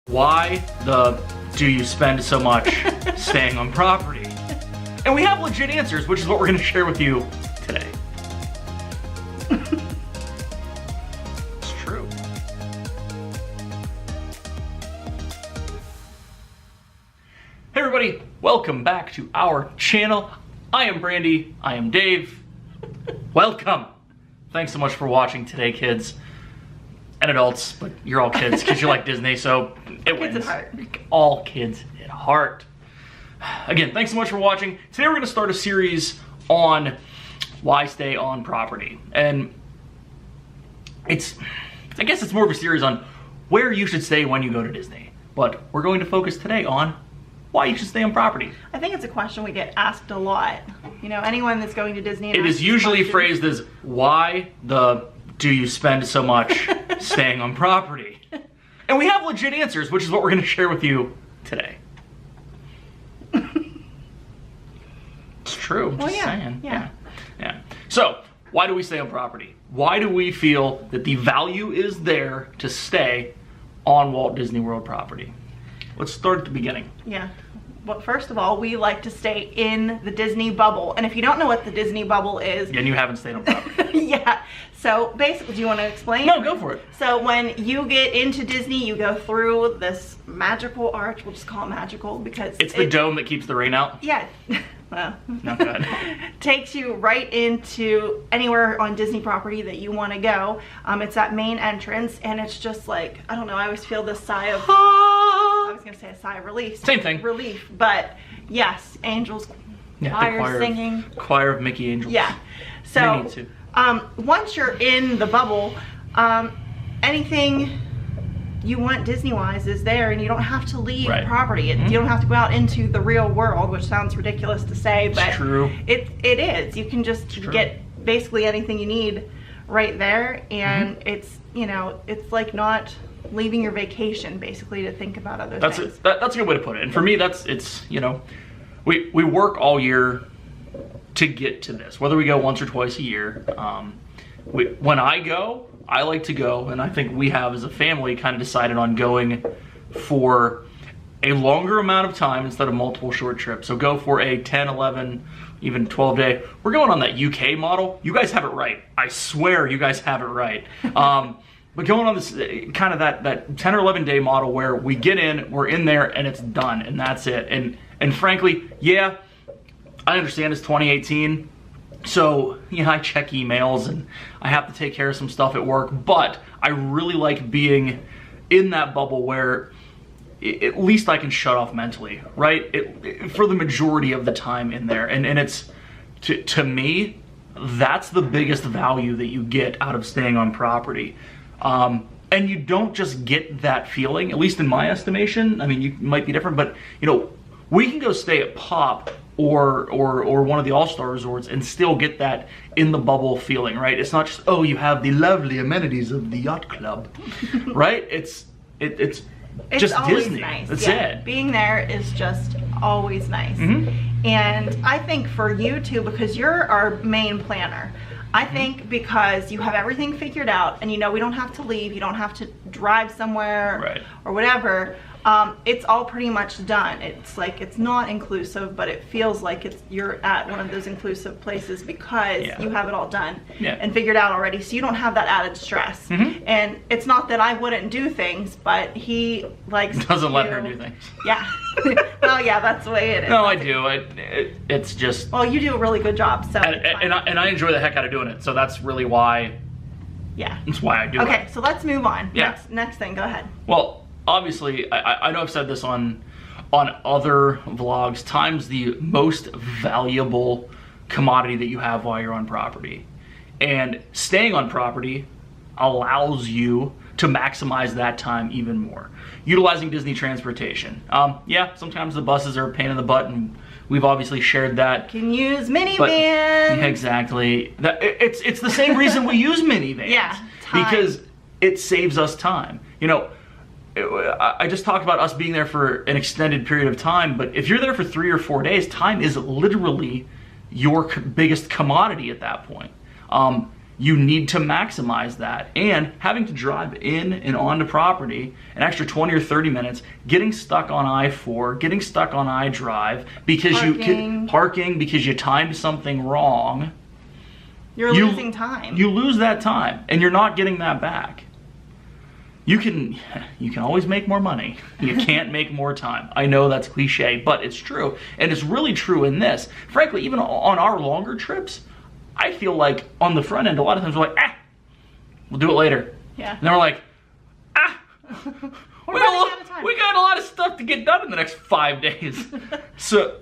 Why the do you spend so much staying on property? And we have legit answers, which is what we're going to share with you today. It's true. Hey everybody, welcome back to our channel. I am Brandy, I am Dave. Welcome. Thanks so much for watching today, kids. And adults, but you're all kids because you like Disney, so it wins. Kids at heart. All kids at heart. Again, thanks so much for watching. Today we're going to start a series on why stay on property. And I guess it's more of a series on where you should stay when you go to Disney. But we're going to focus today on why you should stay on property. I think it's a question we get asked a lot. You know, anyone that's going to Disney. It is usually phrased as, why the do you spend so much staying on property? And we have legit answers, which is what we're going to share with you today. It's true. Well, just yeah, saying. yeah. Yeah. So, why do we stay on property? Why do we feel that the value is there to stay on Walt Disney World property? Let's start at the beginning. Yeah. Well, first of all, we like to stay in the Disney bubble. And if you don't know what the Disney bubble is... And you haven't stayed on property. Yeah. So basically, do you want to explain? No, go for it. So when you get into Disney, you go through this magical arch. We'll just call it magical because... It's the dome that keeps the rain out? Yeah. Well, not good. Takes you right into anywhere on Disney property that you want to go. It's that main entrance, and it's just like, I don't know, I always feel this sigh of... I was going to say a sigh of relief. Same thing. Relief, but yes, angels, Yeah, choir singing. Choir of Mickey Angels. Yeah. So, they need to. Once you're in the bubble, anything you want Disney-wise is there, and you don't have to leave property. You don't have to go out into the real world, which sounds ridiculous to say, but it's true. It is. You can just get basically anything you need right there, and it's, you know, it's like not leaving your vacation basically to think about other things. That's a good way to put it. And for me, it's you know, we work all year to get to this, whether we go once or twice a year. When I go, I like to go, and I think we have as a family kind of decided on going for a longer amount of time instead of multiple short trips. So go for a 10, 11, even 12 day. We're going on that UK model. You guys have it right. I swear you guys have it right. But going on this kind of that 10 or 11 day model where we get in, we're in there, and it's done, and that's it. And frankly, yeah, I understand it's 2018. So, yeah, I check emails and I have to take care of some stuff at work, but I really like being in that bubble where at least I can shut off mentally, right? For the majority of the time in there. And it's, to me, that's the biggest value that you get out of staying on property. And you don't just get that feeling, at least in my estimation. I mean, you might be different, but, you know, we can go stay at Pop or one of the all-star resorts and still get that in the bubble feeling, right? It's not just, oh, you have the lovely amenities of the yacht club, right? It's just Disney. Nice. That's it. Being there is just always nice. And I think for you too, because you're our main planner, I think because you have everything figured out and you know we don't have to leave, you don't have to drive somewhere or whatever. It's all pretty much done. It's like, it's not inclusive, but it feels like you're at one of those inclusive places because you have it all done and figured out already, so you don't have that added stress. And it's not that I wouldn't do things, but he likes doesn't let her do things. Yeah. Well, yeah, that's the way it is. No, I do. It's just... Well, you do a really good job, so... And I enjoy the heck out of doing it, so that's really why... Yeah. That's why I do it. Okay, so let's move on. Yeah. Next thing, go ahead. Well, obviously, I know I've said this on other vlogs, time's the most valuable commodity that you have while you're on property. And staying on property allows you to maximize that time even more. Utilizing Disney transportation. Yeah, sometimes the buses are a pain in the butt, and we've obviously shared that. Can use minivans. Yeah, exactly. It's the same reason we use minivans. Yeah, time. Because it saves us time. You know, I just talked about us being there for an extended period of time, but if you're there for 3 or 4 days, time is literally your biggest commodity at that point. you need to maximize that. And having to drive in and onto property an extra 20 or 30 minutes, getting stuck on I-4, getting stuck on I-Drive because parking because you timed something wrong. You're losing time. You lose that time, and you're not getting that back. You can always make more money. You can't make more time. I know that's cliche, but it's true. And it's really true in this. Frankly, even on our longer trips, I feel like on the front end, a lot of times we're like, we'll do it later. Yeah. And then we're like, we got a lot of stuff to get done in the next 5 days. So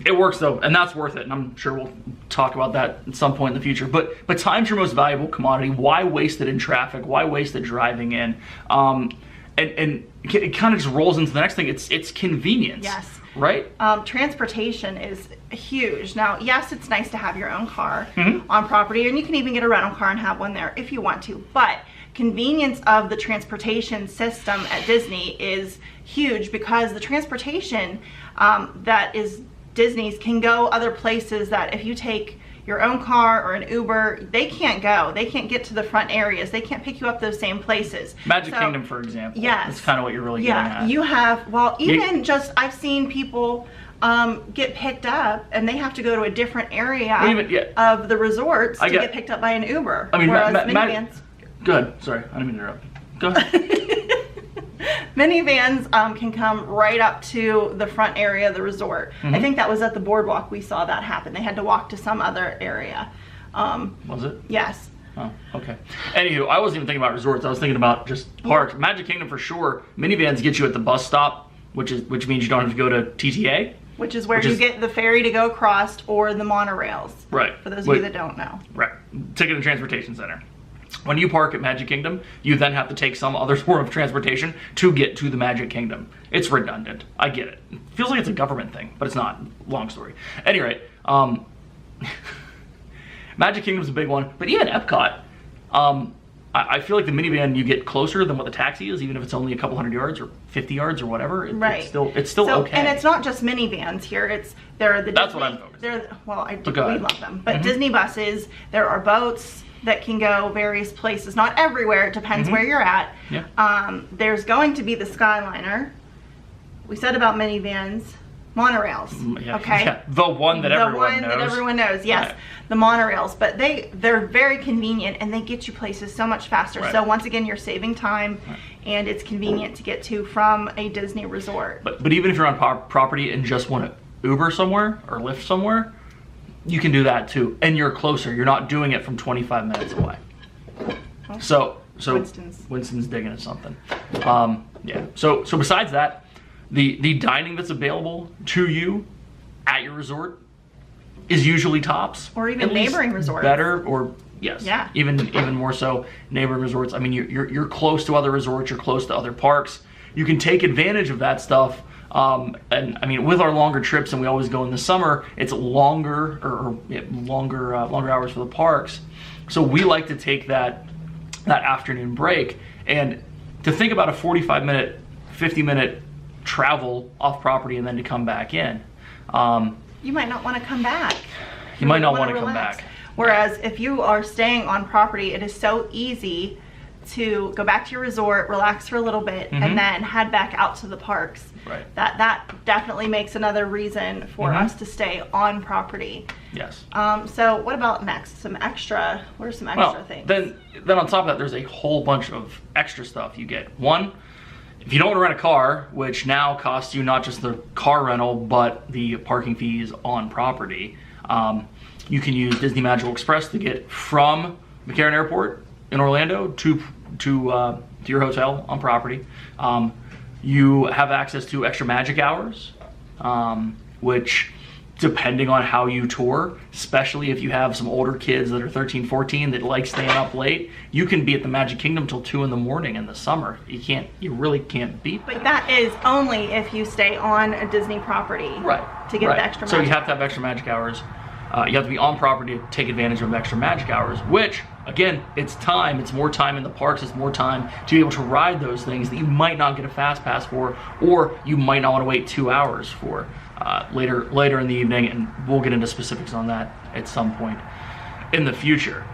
it works though, and that's worth it. And I'm sure we'll talk about that at some point in the future. But time's your most valuable commodity. Why waste it in traffic? Why waste it driving in? And it kind of just rolls into the next thing. It's convenience. Yes. Right? Transportation is huge. Now, yes, it's nice to have your own car on property, and you can even get a rental car and have one there if you want to. But convenience of the transportation system at Disney is huge, because the transportation that is Disney's can go other places that if you take your own car or an Uber, they can't go. They can't get to the front areas. They can't pick you up those same places. Magic Kingdom, for example. Yes. That's kind of what you're really getting at. You have, I've seen people get picked up and they have to go to a different area of the resorts to get picked up by an Uber. I mean, whereas minivans... Go ahead. Sorry, I didn't mean to interrupt. Go ahead. Minivans can come right up to the front area of the resort. I think that was at the boardwalk we saw that happen. They had to walk to some other area. Was it? Yes. Oh, okay. Anywho, I wasn't even thinking about resorts. I was thinking about just parks. Magic Kingdom for sure. Minivans get you at the bus stop, which means you don't have to go to TTA. Which is where you get the ferry to go across, or the monorails. Right. For those of you that don't know. Right. Ticket and Transportation Center. When you park at Magic Kingdom, you then have to take some other form of transportation to get to the Magic Kingdom. It's redundant. I get it. It feels like it's a government thing, but it's not. Long story. At any rate, Magic Kingdom's a big one, but even Epcot, I feel like the minivan, you get closer than what the taxi is, even if it's only a couple 100 yards or 50 yards or whatever. It's still okay. And it's not just minivans here. That's what I'm focused on. We love them. But Disney buses, there are boats that can go various places. Not everywhere. It depends where you're at. Yeah. There's going to be the Skyliner. We said about minivans. Monorails. Okay. Yeah. The one that everyone knows. Yes. Right. The monorails, but they're very convenient and they get you places so much faster. Right. So once again, you're saving time, and it's convenient to get to from a Disney resort. But even if you're on property and just want to Uber somewhere or Lyft somewhere, you can do that too, and you're closer. You're not doing it from 25 minutes away. Okay. So Winston's digging at something. Yeah. So besides that, the dining that's available to you at your resort is usually tops, or even neighboring resorts. Better, or yes, yeah, even more so neighboring resorts. I mean, you're close to other resorts. You're close to other parks. You can take advantage of that stuff. And I mean, with our longer trips, and we always go in the summer, it's longer longer hours for the parks. So we like to take that afternoon break, and to think about a 45-minute, 50-minute travel off property and then to come back in. You might not want to come back. You might not want to come back. Whereas if you are staying on property, it is so easy to go back to your resort, relax for a little bit, and then head back out to the parks. Right. That definitely makes another reason for us to stay on property. Yes. So what about next? What are some extra things? Then on top of that, there's a whole bunch of extra stuff you get. One, if you don't want to rent a car, which now costs you not just the car rental, but the parking fees on property, you can use Disney Magical Express to get from McCarran Airport in Orlando to your hotel on property. You have access to extra magic hours, which, depending on how you tour, especially if you have some older kids that are 13, 14 that like staying up late, you can be at the Magic Kingdom till 2 in the morning in the summer. You really can't beat that. But that is only if you stay on a Disney property. Right. To get the extra magic. So you have to have extra magic hours. You have to be on property to take advantage of extra magic hours, which, again, it's time. It's more time in the parks. It's more time to be able to ride those things that you might not get a fast pass for, or you might not want to wait 2 hours for later in the evening, and we'll get into specifics on that at some point. in the future.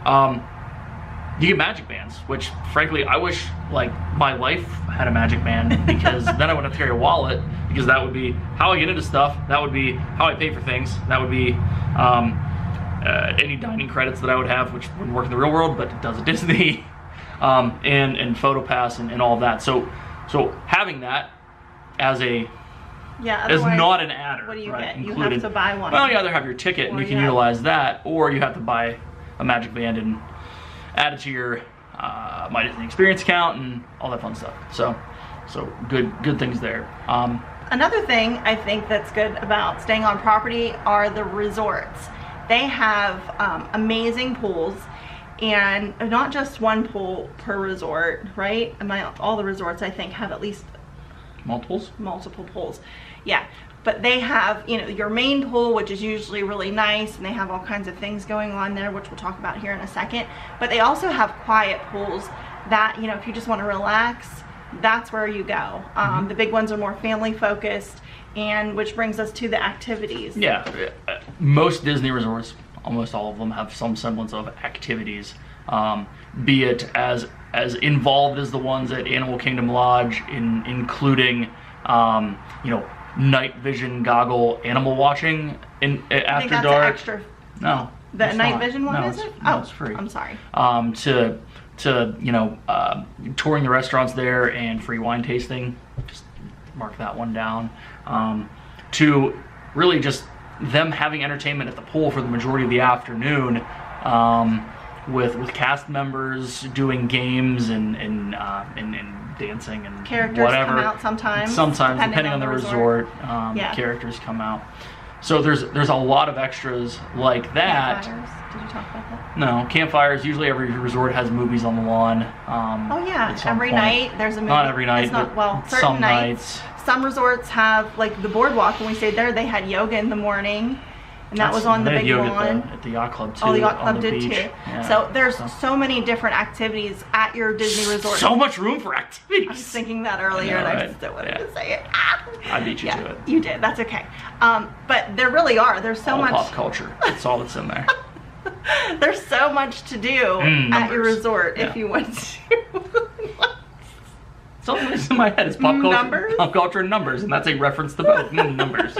You get magic bands, which frankly I wish like my life had a magic band, because then I wouldn't have to carry a wallet, because that would be how I get into stuff, that would be how I pay for things, that would be any dining credits that I would have, which wouldn't work in the real world, but it does at Disney, and PhotoPass and all of that. So having that as a is not an adder. What do you right, get? You included. have to buy one. Well, you either have your ticket and you can utilize that, or you have to buy a magic band and add it to your My Disney Experience account and all that fun stuff. So good things there. Another thing I think that's good about staying on property are the resorts. They have amazing pools, and not just one pool per resort, right? All the resorts I think have at least multiple pools. Yeah, but they have, you know, your main pool, which is usually really nice, and they have all kinds of things going on there, which we'll talk about here in a second. But they also have quiet pools that, you know, if you just want to relax, that's where you go. The big ones are more family focused, and which brings us to the activities. Yeah, most Disney resorts, almost all of them, have some semblance of activities, be it as involved as the ones at Animal Kingdom Lodge, including you know, night vision goggle animal watching after dark. An extra. No, the night vision one, is it? No, it's free. I'm sorry. To you know, touring the restaurants there and free wine tasting, just mark that one down. To really just them having entertainment at the pool for the majority of the afternoon, with cast members doing games and dancing and characters whatever. Come out sometimes depending on the resort, characters come out. So there's a lot of extras like that. Campfires. Did you talk about that? No, campfires. Usually every resort has movies on the lawn. Oh yeah, every night there's a movie. Not every night, it's not, but well, certain some nights. Some resorts have, like the boardwalk, when we stayed there, they had yoga in the morning, and that was on the big lawn. At the yacht club too. Oh, the yacht club did beach. too. Yeah, so there's so many different activities at your Disney resort. So much room for activities. I was thinking that earlier, and I just don't wanted to say it. I beat you to it. You did. That's okay. But there really are. There's so much pop culture. That's all that's in there. There's so much to do at your resort if you want to. Something that's in my head is pop culture and numbers, and that's a reference to both. Numbers.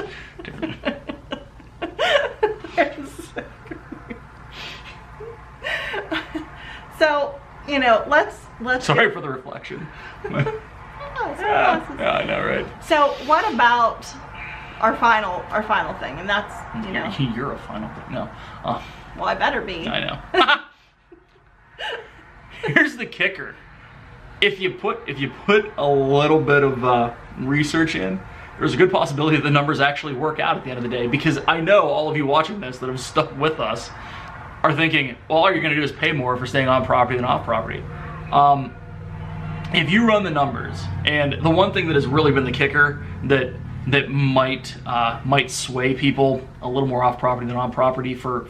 So, you know, let's. Sorry for the reflection. Yeah, I know, right? So, what about our final thing, and that's, you know. You're a final thing. No. Well, I better be. I know. Here's the kicker. If you put a little bit of research in, there's a good possibility that the numbers actually work out at the end of the day, because I know all of you watching this that have stuck with us are thinking, well, all you're going to do is pay more for staying on property than off property. If you run the numbers, and the one thing that has really been the kicker that might sway people a little more off property than on property for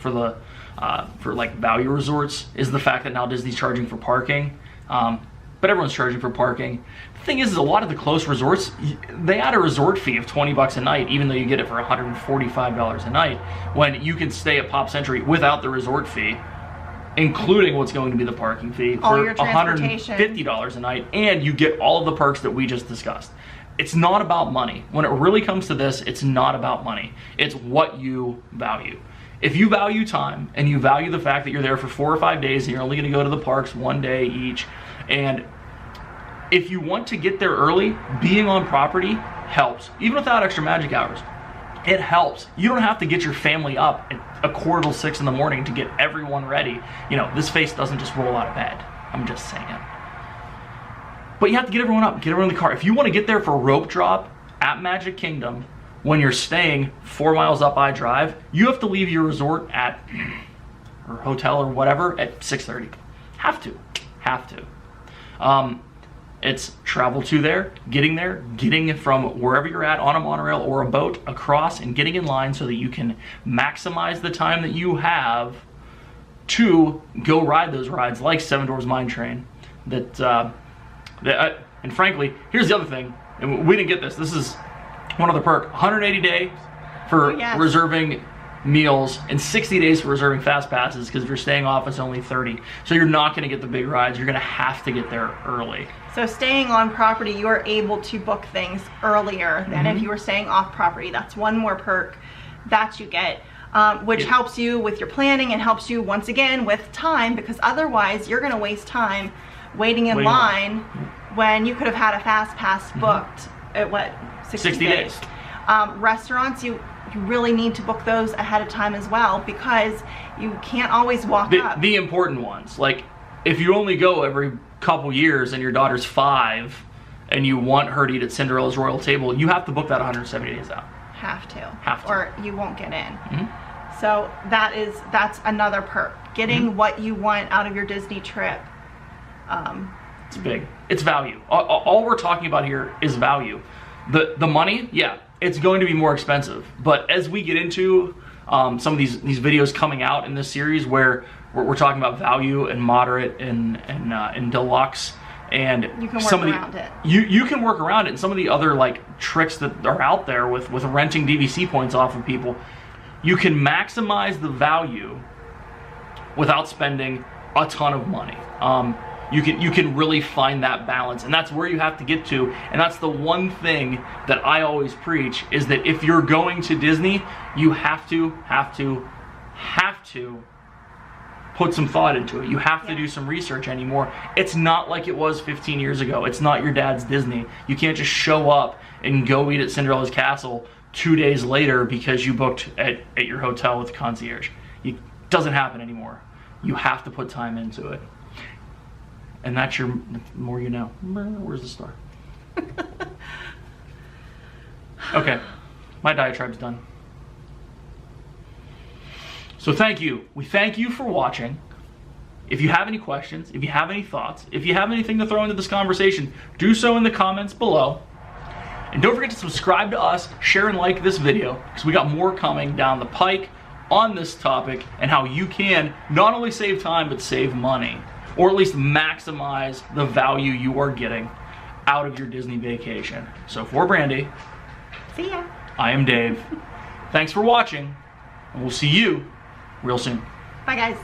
like value resorts, is the fact that now Disney's charging for parking. But everyone's charging for parking. The thing is a lot of the close resorts, they add a resort fee of $20 a night, even though you get it for $145 a night, when you can stay at Pop Century without the resort fee, including what's going to be the parking fee, for $150 a night, and you get all of the perks that we just discussed. It's not about money. When it really comes to this, it's not about money. It's what you value. If you value time, and you value the fact that you're there for 4 or 5 days, and you're only going to go to the parks one day each, and if you want to get there early, being on property helps. Even without extra magic hours, it helps. You don't have to get your family up at 5:45 in the morning to get everyone ready. You know, this face doesn't just roll out of bed. I'm just saying. But you have to get everyone up, get everyone in the car. If you want to get there for rope drop at Magic Kingdom when you're staying 4 miles up I Drive, you have to leave your resort or hotel or whatever at 6:30. Have to. It's travel to there, getting from wherever you're at on a monorail or a boat across, and getting in line so that you can maximize the time that you have to go ride those rides like Seven Dwarfs Mine Train. And frankly, here's the other thing, and we didn't get this. This is one other perk: 180 days for reserving meals, and 60 days for reserving fast passes, because if you're staying off, it's only 30. So you're not gonna get the big rides. You're gonna have to get there early. So staying on property, you are able to book things earlier than if you were staying off property. That's one more perk that you get, which helps you with your planning and helps you, once again, with time, because otherwise you're gonna waste time waiting in line when you could have had a fast pass booked at what, 60 days. Restaurants, you really need to book those ahead of time as well, because you can't always walk up. The important ones, like if you only go every couple years and your daughter's 5 and you want her to eat at Cinderella's Royal Table, you have to book that 170 days out. Have to. Have to. Or you won't get in. So that's another perk. Getting what you want out of your Disney trip. It's big. It's value. All we're talking about here is value. The money, yeah, it's going to be more expensive. But as we get into some of these videos coming out in this series where we're talking about value and moderate and deluxe, and you can work around it. You can work around it, and some of the other like tricks that are out there with renting DVC points off of people, you can maximize the value without spending a ton of money. You can really find that balance, and that's where you have to get to. And that's the one thing that I always preach, is that if you're going to Disney, you have to put some thought into it. You have to do some research anymore. It's not like it was 15 years ago. It's not your dad's Disney. You can't just show up and go eat at Cinderella's Castle 2 days later because you booked at your hotel with concierge. It doesn't happen anymore. You have to put time into it. And that's your more you know. Where's the star? Okay, my diatribe's done. So thank you. We thank you for watching. If you have any questions, if you have any thoughts, if you have anything to throw into this conversation, do so in the comments below. And don't forget to subscribe to us, share and like this video, because we got more coming down the pike on this topic and how you can not only save time, but save money. Or at least maximize the value you are getting out of your Disney vacation. So for Brandy, see ya. I am Dave. Thanks for watching, and we'll see you real soon. Bye guys.